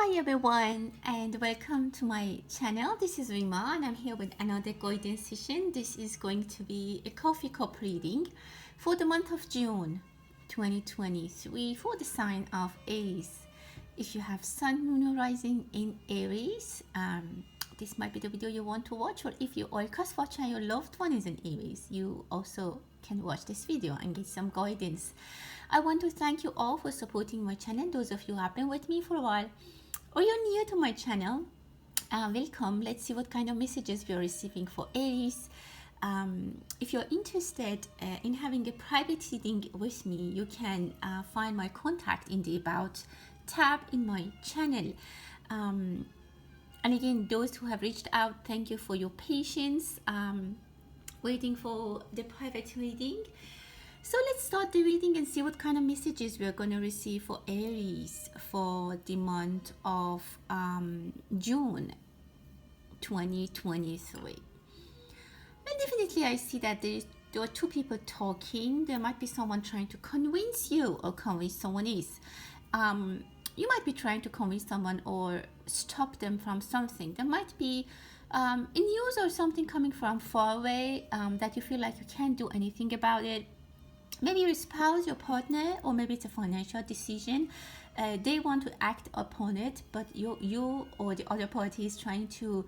Hi everyone and welcome to my channel. This is Rima and I'm here with another guidance session. This is going to be a coffee cup reading for the month of June 2023 for the sign of Aries. If you have Sun, Moon or Rising in Aries, this might be the video you want to watch, or if you are cross watching and your loved one is in Aries, you also can watch this video and get some guidance. I want to thank you all for supporting my channel. Those of you who have been with me for a while or you're new to my channel, welcome. Let's see what kind of messages we are receiving for Aries. If you're interested in having a private reading with me, you can find my contact in the About tab in my channel. And again, those who have reached out, thank you for your patience waiting for the private reading. So let's start the reading and see what kind of messages we're going to receive for Aries for the month of June 2023. And definitely I see that there are two people talking. There might be someone trying to convince you or convince someone else. You might be trying to convince someone or stop them from something. There might be a news or something coming from far away that you feel like you can't do anything about it. Maybe your spouse, your partner, or maybe it's a financial decision. They want to act upon it, but you or the other party is trying to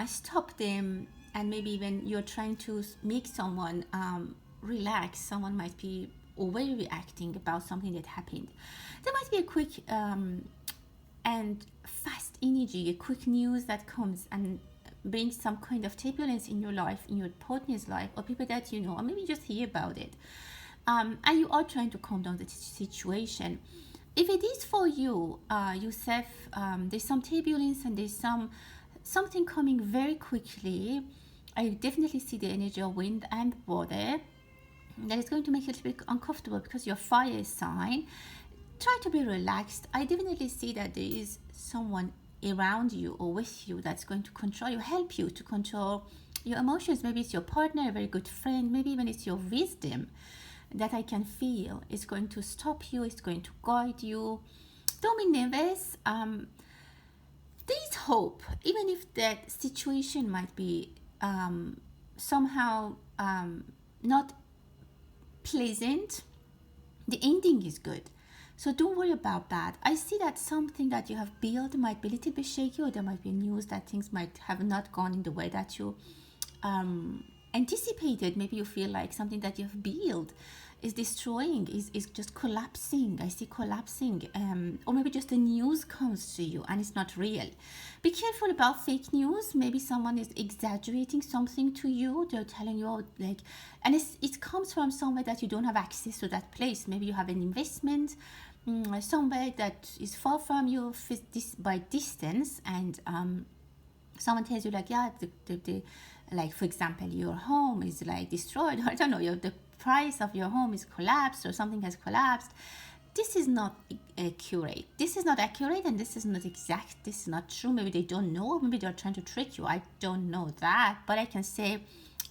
stop them, and maybe even you're trying to make someone relax. Someone might be overreacting about something that happened. There might be a quick and fast energy, a quick news that comes and brings some kind of turbulence in your life, in your partner's life, or people that you know, or maybe just hear about it. And you are trying to calm down the situation. If it is for you, yourself, there's some turbulence and there's something coming very quickly. I definitely see the energy of wind and water that is going to make you a little bit uncomfortable because you're fire sign. Try to be relaxed. I definitely see that there is someone around you or with you that's going to control you, help you to control your emotions. Maybe it's your partner, a very good friend, maybe even it's your wisdom that I can feel is going to stop you, it's going to guide you. Don't be nervous. There is hope, even if that situation might be somehow not pleasant. The ending is good. So don't worry about that. I see that something that you have built might be a little bit shaky, or there might be news that things might have not gone in the way that you anticipated. Maybe you feel like something that you've built is destroying, is just collapsing. I see collapsing, or maybe just the news comes to you and it's not real. Be careful about fake news. Maybe someone is exaggerating something to you. They're telling you like, and it comes from somewhere that you don't have access to that place. Maybe you have an investment somewhere that is far from you by distance, and someone tells you like, yeah, the like for example, your home is like destroyed, or I don't know, the price of your home is collapsed or something has collapsed. This is not accurate. This is not accurate, and this is not exact. This is not true. Maybe they don't know. Maybe they're trying to trick you. I don't know that, but I can say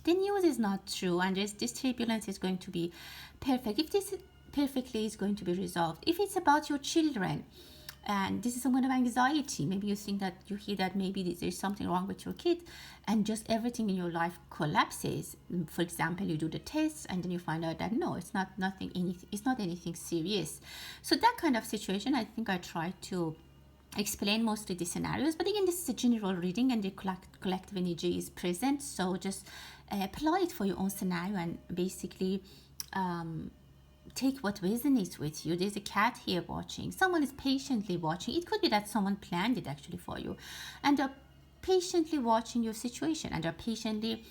the news is not true, and this turbulence is going to be perfect. If this perfectly is going to be resolved. If it's about your children, and this is some kind of anxiety, maybe you think that you hear that maybe there's something wrong with your kid and just everything in your life collapses. For example, you do the tests and then you find out that no, it's not anything serious. So that kind of situation, I think I try to explain mostly the scenarios, but again, this is a general reading and the collective energy is present, so just apply it for your own scenario and basically take what resonates with you. There's a cat here watching. Someone is patiently watching. It could be that someone planned it actually for you, and they're patiently watching your situation, and they're patiently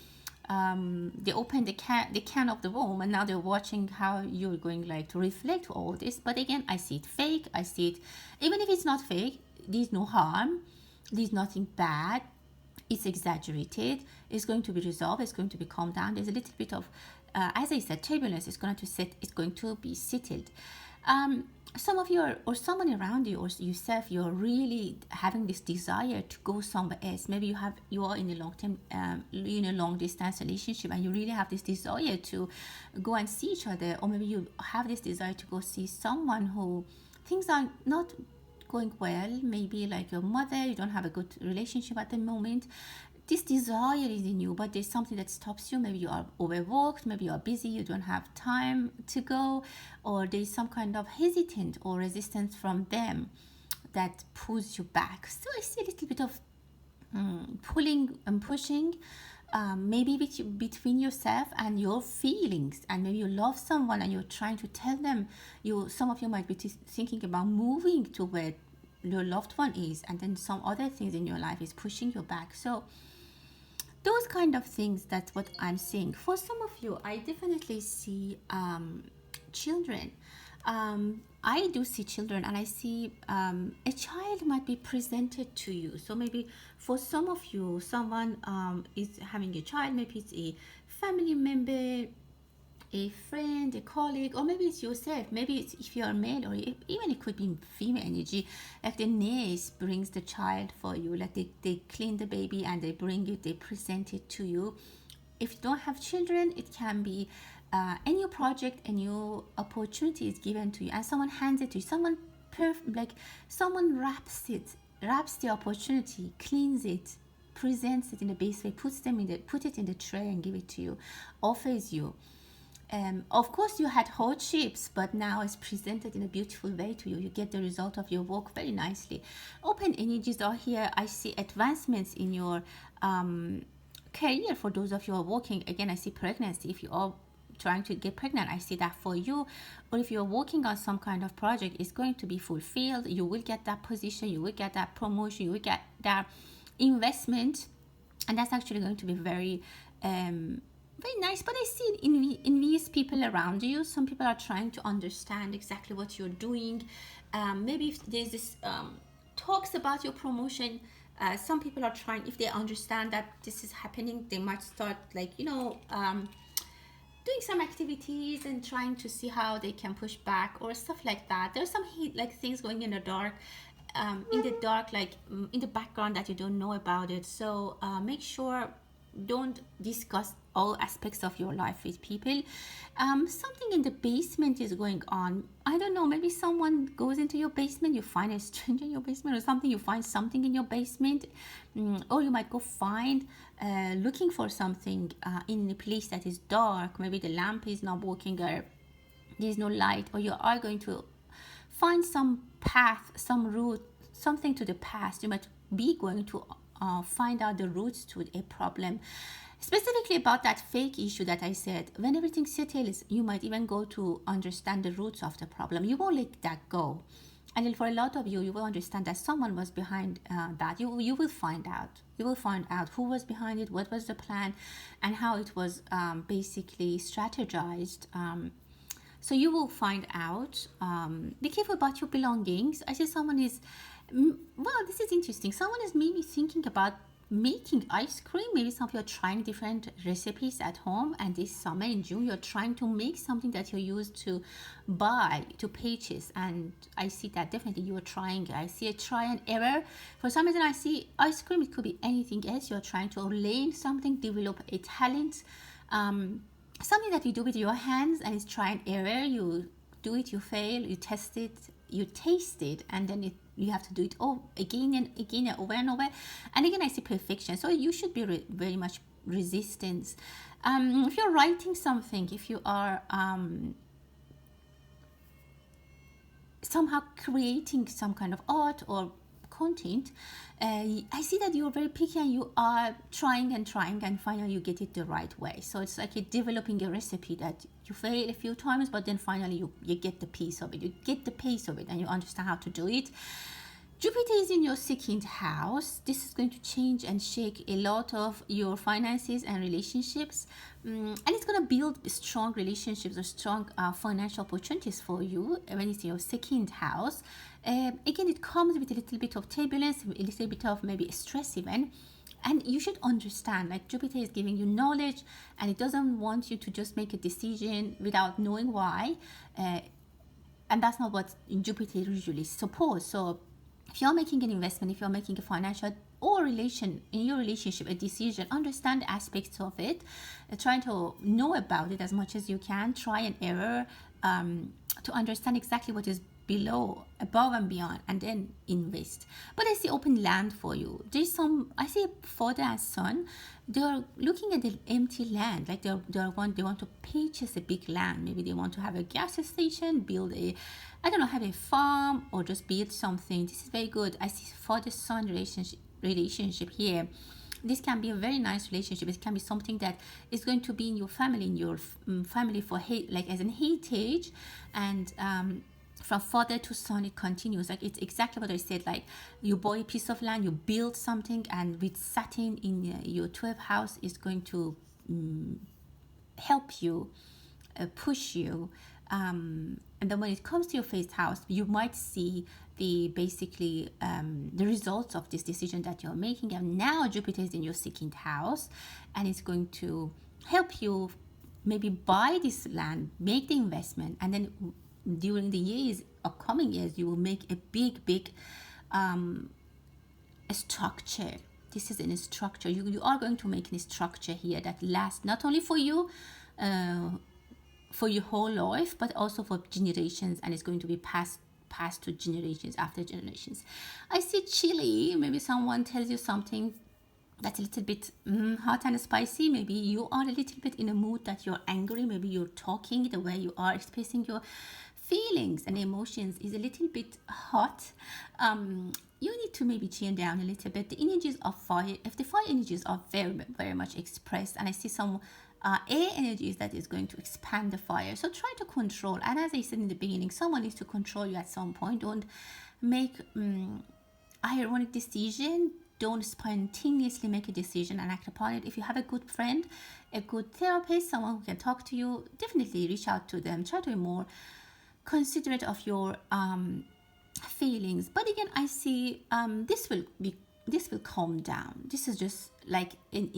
they opened the can of the womb, and now they're watching how you're going like to reflect all this. But again, I see it fake. I see it, even if it's not fake, there's no harm, there's nothing bad. It's exaggerated. It's going to be resolved. It's going to be calmed down. There's a little bit of as I said, turbulence is going to be settled. Some of you or someone around you or yourself, you're really having this desire to go somewhere else. Maybe you are in a long distance relationship, and you really have this desire to go and see each other, or maybe you have this desire to go see someone who things are not going well. Maybe like your mother, you don't have a good relationship at the moment. This desire is in you, but there's something that stops you. Maybe you are overworked, maybe you are busy, you don't have time to go, or there's some kind of hesitant or resistance from them that pulls you back. So I see a little bit of pulling and pushing, maybe between yourself and your feelings. And maybe you love someone and you're trying to tell them. Some of you might be thinking about moving to where your loved one is, and then some other things in your life is pushing you back. So those kind of things, that's what I'm seeing. For some of you, I definitely see children. I do see children, and I see a child might be presented to you. So maybe for some of you, someone is having a child. Maybe it's a family member, a friend, a colleague, or maybe it's yourself. Maybe it's, if you're male, or even it could be female energy, like the nurse brings the child for you, like they clean the baby and they bring it, they present it to you. If you don't have children, it can be a new project, a new opportunity is given to you, and someone hands it to you. Someone wraps the opportunity, cleans it, presents it in the best way, put it in the tray and give it to you, offers you. Of course, you had hardships, but now it's presented in a beautiful way to you. You get the result of your work very nicely. Open energies are here. I see advancements in your career for those of you who are working. Again, I see pregnancy. If you are trying to get pregnant, I see that for you. Or if you're working on some kind of project, it's going to be fulfilled. You will get that position, you will get that promotion, you will get that investment, and that's actually going to be very nice. But I see envious people around you. Some people are trying to understand exactly what you're doing. Maybe if there's this talks about your promotion, some people are trying, if they understand that this is happening, they might start doing some activities and trying to see how they can push back or stuff like that. There's some things going in the dark, in the background that you don't know about it. So make sure don't discuss all aspects of your life with people. Something in the basement is going on. I don't know, maybe someone goes into your basement, you find a stranger in your basement or something, you find something in your basement, or you might go find looking for something in a place that is dark. Maybe the lamp is not working or there's no light, or you are going to find some path, some route, something to the past. You might be going to find out the roots to a problem. Specifically about that fake issue that I said, when everything settles, you might even go to understand the roots of the problem. You won't let that go. And then for a lot of you, you will understand that someone was behind that. You will find out. You will find out who was behind it, what was the plan, and how it was basically strategized. So you will find out. Be careful about your belongings. I see someone is, this is interesting. Someone is maybe thinking about making ice cream. Maybe some of you are trying different recipes at home, and this summer in June you're trying to make something that you're used to buy to purchase, and I see that definitely you are trying. I see a try and error. For some reason I see ice cream. It could be anything else. You're trying to learn something, develop a talent, something that you do with your hands, and it's try and error. You do it, you fail, you test it, you taste it, and then you have to do it again and again and over and over. And again, I see perfection. So you should be very much resistance. If you're writing something, if you are somehow creating some kind of art or content, I see that you're very picky and you are trying and finally you get it the right way. So it's like you're developing a recipe that you fail a few times, but then finally you get the piece of it. You get the pace of it and you understand how to do it. Jupiter is in your second house. This is going to change and shake a lot of your finances and relationships. And it's going to build strong relationships or strong financial opportunities for you when it's in your second house. Again, it comes with a little bit of turbulence, a little bit of maybe stress even. And you should understand, like Jupiter is giving you knowledge, and it doesn't want you to just make a decision without knowing why. And that's not what Jupiter usually supports. So if you're making an investment, if you're making a financial or in your relationship, a decision, understand the aspects of it, trying to know about it as much as you can, try and error, to understand exactly what is below, above and beyond, and then invest. But I see open land for you. There's some, I see father and son, they're looking at the empty land, like they want to purchase a big land. Maybe they want to have a gas station, build a, I don't know, have a farm, or just build something. This is very good. I see father son relationship here. This can be a very nice relationship. It can be something that is going to be in your family, in your family for like as an heritage, and from father to son it continues. Like it's exactly what I said. Like you buy a piece of land, you build something, and with Saturn in your 12th house is going to help you, push you. And then when it comes to your first house, you might see the basically the results of this decision that you're making. And now Jupiter is in your second house, and it's going to help you maybe buy this land, make the investment, and then during the years, upcoming years, you will make a big a structure. This is in a structure. You are going to make a structure here that lasts not only for you, for your whole life, but also for generations, and it's going to be passed to generations after generations. I see chili. Maybe someone tells you something that's a little bit hot and spicy. Maybe you are a little bit in a mood that you're angry. Maybe you're talking, the way you are expressing your feelings and emotions is a little bit hot. You need to maybe tune down a little bit. The energies of fire, if the fire energies are very much expressed, and I see some air energies that is going to expand the fire, so try to control. And as I said in the beginning, someone needs to control you at some point. Don't make ironic decision. Don't spontaneously make a decision and act upon it. If you have a good friend, a good therapist, someone who can talk to you, definitely reach out to them. Try to be more considerate of your feelings. But again, I see this will calm down. This is just like an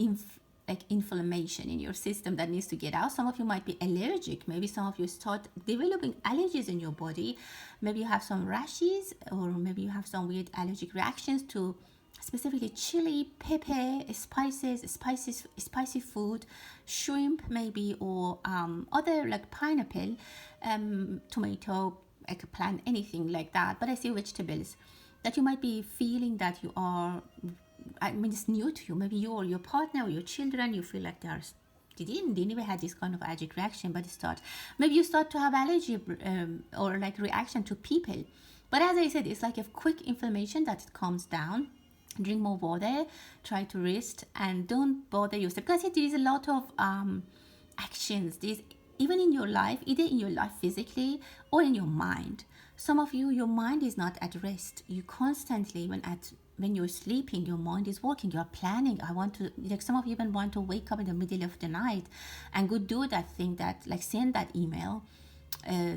inflammation in your system that needs to get out. Some of you might be allergic. Maybe some of you start developing allergies in your body. Maybe you have some rashes, or maybe you have some weird allergic reactions to specifically chili, pepper, spicy food, shrimp maybe, or other like pineapple, tomato, eggplant, anything like that. But I see vegetables that you might be feeling that you are, I mean, it's new to you. Maybe you or your partner or your children, you feel like they never had this kind of allergic reaction, but maybe you start to have allergy or like reaction to people. But as I said, it's like a quick inflammation that it calms down. Drink more water, try to rest, and don't bother yourself, because there is a lot of actions. There's even in your life, either in your life physically or in your mind. Some of you, your mind is not at rest. You constantly, when you're sleeping, your mind is working. You're planning. Some of you even want to wake up in the middle of the night and go do that thing that, like, send that email,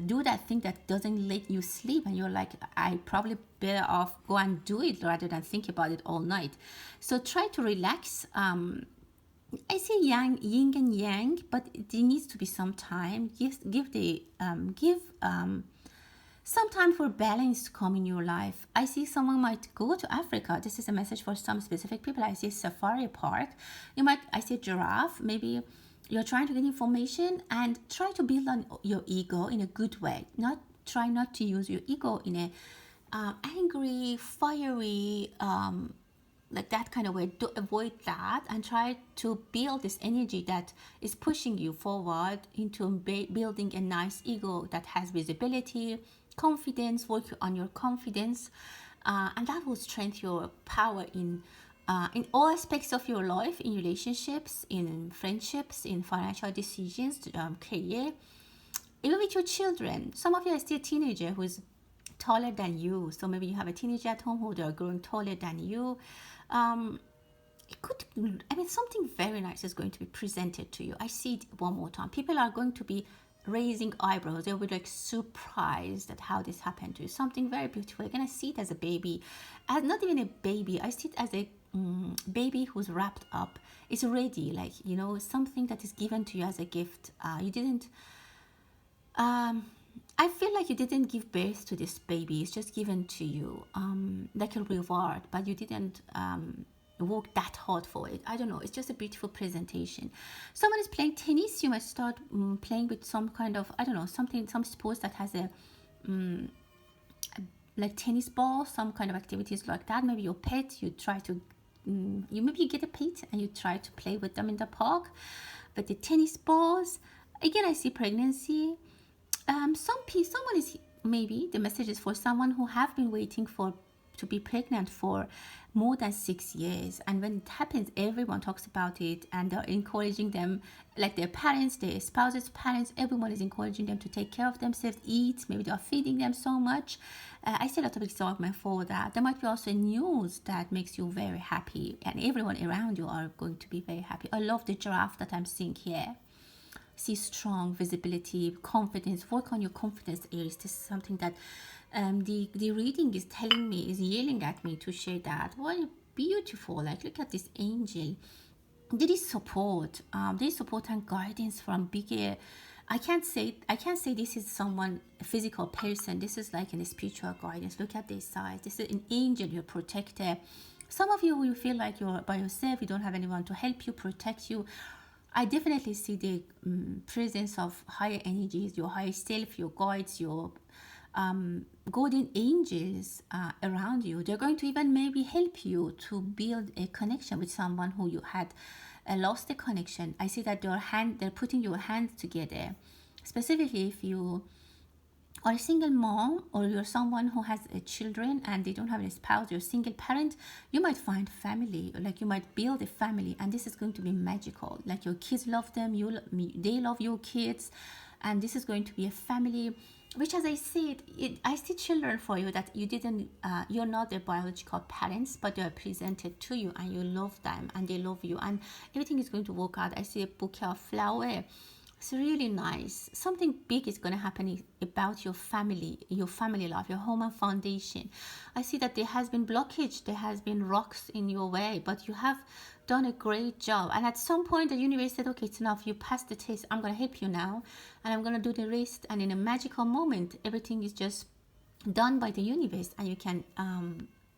do that thing that doesn't let you sleep, and you're like, I probably better off go and do it rather than think about it all night. So try to relax. I see yin and yang, but there needs to be some time. Give some time for balance to come in your life. I see someone might go to Africa. This is a message for some specific people. I see a safari park. I see a giraffe. Maybe you're trying to get information, and try to build on your ego in a good way. Try not to use your ego in a angry, fiery, like that kind of way. To avoid that, and try to build this energy that is pushing you forward into building a nice ego that has visibility, confidence. Work on your confidence, and that will strengthen your power in all aspects of your life, in relationships, in friendships, in financial decisions, career, even with your children. Some of you are still a teenager who's taller than you. So maybe you have a teenager at home who they are growing taller than you. Something very nice is going to be presented to you. I see it one more time. People are going to be raising eyebrows. They'll be like surprised at how this happened to you. Something very beautiful. You're going to see it as a baby, as not even a baby. I see it as a baby who's wrapped up. It's ready, like, something that is given to you as a gift. You didn't I feel like you didn't give birth to this baby. It's just given to you, like a reward, but you didn't work that hard for it. I don't know. It's just a beautiful presentation. Someone is playing tennis. You might start playing with some kind of, I don't know, some sports that has a like tennis ball, some kind of activities like that. Maybe your pet, you try to you get a pet and you try to play with them in the park. But the tennis balls, again, I see pregnancy. Someone is, maybe the message is for someone who have been waiting for to be pregnant for more than 6 years, and when it happens, everyone talks about it and they're encouraging them, like their parents, their spouses parents, everyone is encouraging them to take care of themselves, eat, maybe they are feeding them so much. I see a lot of excitement for that. There might be also news that makes you very happy, and everyone around you are going to be very happy. I love the giraffe that I'm seeing here. See strong visibility, confidence. Work on your confidence, Aries. This is something that the reading is telling me, is yelling at me to share that. What beautiful! Like, look at this angel. There is support. There is support and guidance from bigger. I can't say this is someone, a physical person. This is like in a spiritual guidance. Look at this side. This is an angel, your protector. Some of you will feel like you're by yourself. You don't have anyone to help you, protect you. I definitely see the presence of higher energies, your higher self, your guides, your golden angels around you. They're going to even maybe help you to build a connection with someone who you had lost the connection. I see that they're putting your hands together. Specifically, if you are a single mom, or you're someone who has children and they don't have a spouse, you're a single parent, you might find family, like you might build a family, and this is going to be magical. Like your kids love them, they love your kids, and this is going to be a family which, as I said, I see children for you that you didn't you're not their biological parents, but they are presented to you and you love them and they love you, and everything is going to work out. I see a bouquet of flower. It's really nice. Something big is going to happen about your family life, your home and foundation. I see that there has been blockage, there has been rocks in your way, but you have done a great job. And at some point, the universe said, okay, it's enough. You passed the test. I'm going to help you now. And I'm going to do the rest. And in a magical moment, everything is just done by the universe. And you can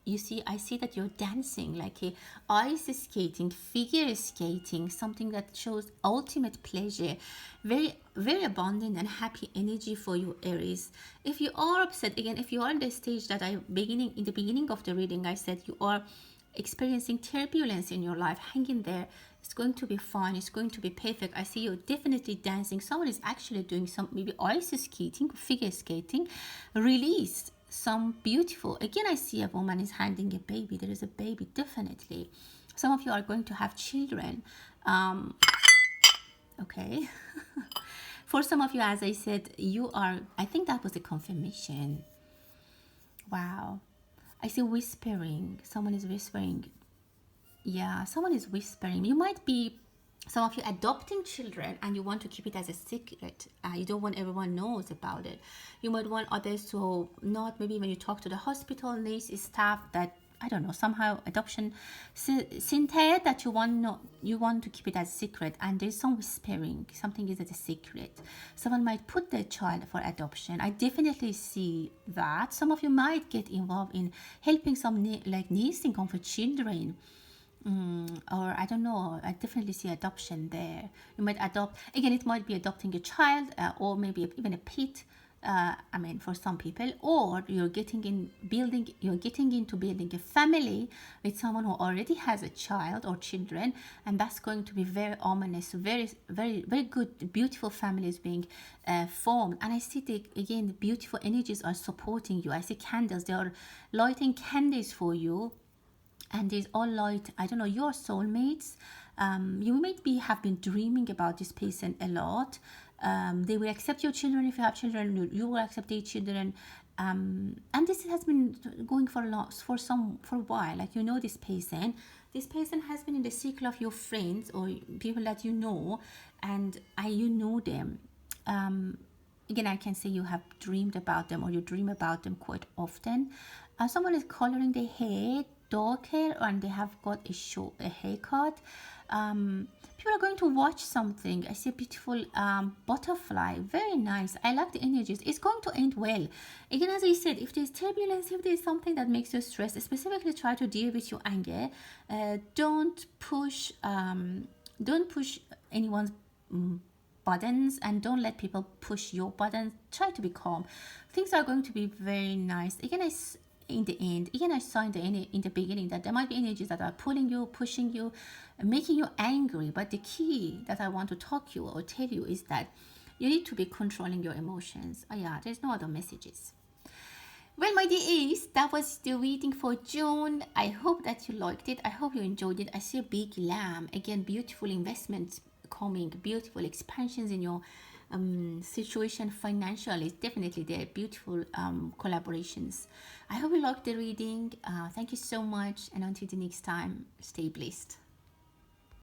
I see that you're dancing, like a ice skating, figure skating, something that shows ultimate pleasure, very, very abundant and happy energy for you, Aries. If you are upset, again, if you are in the stage that in the beginning of the reading, I said you are experiencing turbulence in your life, hang in there. It's going to be fine. It's going to be perfect. I see you definitely dancing. Someone is actually doing some maybe ice skating, figure skating. Release some beautiful. Again, I see a woman is handing a baby. There is a baby, definitely. Some of you are going to have children. Okay. For some of you, as I said, I think that was a confirmation. Wow. I see whispering. Someone is whispering. Yeah, someone is whispering. You might be, some of you, adopting children and you want to keep it as a secret. You don't want everyone knows about it. You might want others to not, maybe when you talk to the hospital nurse staff, that I don't know, somehow adoption center, that you want to keep it as a secret, and there's some whispering, something is as a secret. Someone might put their child for adoption. I definitely see that. Some of you might get involved in helping some like nursing home for children. Or I don't know, I definitely see adoption there. You might adopt, again, it might be adopting a child, or maybe even a pet. For some people, or you're getting into building a family with someone who already has a child or children, and that's going to be very ominous, very, very, very good, beautiful families being formed. And I see the beautiful energies are supporting you. I see candles, they are lighting candles for you, and there's all light. I don't know, your soulmates. You have been dreaming about this person a lot. They will accept your children. If you have children, you will accept their children. And this has been going for a while. Like, you know, this person has been in the circle of your friends or people that you know, and you know them. Again, I can say you have dreamed about them, or you dream about them quite often. Someone is coloring their hair dark hair, and they have got a haircut. People are going to watch something. I see a beautiful butterfly. Very nice. I like the energies. It's going to end well. Again, as I said, if there's turbulence, if there's something that makes you stressed, specifically try to deal with your anger. Don't push anyone's buttons and don't let people push your buttons. Try to be calm. Things are going to be very nice. Again, in the end, again, I saw in the beginning that there might be energies that are pulling you, pushing you, making you angry. But the key that I want to talk you or tell you is that you need to be controlling your emotions. Oh yeah, there's no other messages. Well, my dear Aries, that was the reading for June. I hope that you liked it. I hope you enjoyed it. I see a big lamb. Again, beautiful investments coming, beautiful expansions in your situation financially. Definitely, there are beautiful collaborations. I hope you liked the reading. Thank you so much. And until the next time, stay blessed.